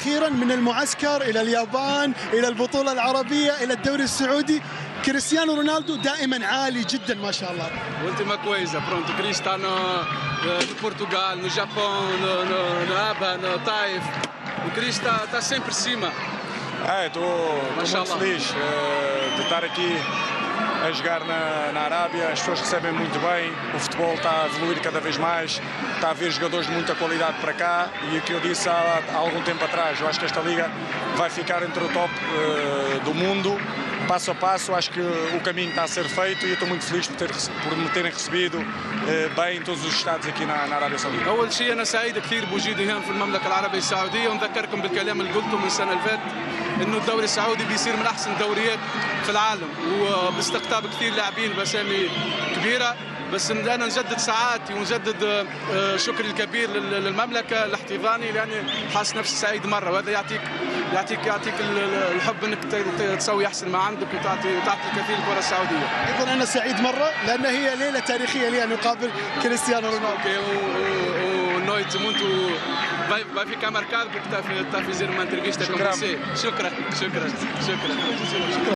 أخيرا من المعسكر إلى اليابان إلى البطولة العربية إلى الدوري السعودي. كريستيانو رونالدو دائما عالي جدا ما شاء الله. Última coisa, pronto, Cris está no Portugal, no Japão, no ABA, no Taif. O Cris está sempre em cima. Estou muito feliz de estar aqui a jogar na Arábia. As pessoas recebem muito bem, o futebol está a evoluir cada vez mais, está a haver jogadores de muita qualidade para cá, e o que eu disse há algum tempo atrás, eu acho que esta liga vai ficar entre o top do mundo, passo a passo. Acho que o caminho está a ser feito e eu estou muito feliz por me terem recebido bem em todos os estados aqui na Arábia Saudita. أول شيء أنا سعيد كثير بوجودي هنا في المملكة العربية السعودية، ونذكركم بالكلام اللي قلته من السنة اللي فاتت إنه الدوري السعودي بيصير من أحسن الدوريات في العالم، وباستقطاب كثير لاعبين بأسامي كبيرة. بس أنا نجدد سعادتي ونجدد شكري الكبير للمملكة الاحتضاني، لأني حاسس نفسي سعيد مرة، وهذا يعطيك الحب انك تسوي احسن ما عندك وتعطي الكثير للكرة السعودية. ايضا انا سعيد مرة لان هي ليلة تاريخية لي ان اقابل كريستيانو رونالدو. Noite muito vai ficar marcado porque está a fazer uma entrevista com você. شكرا.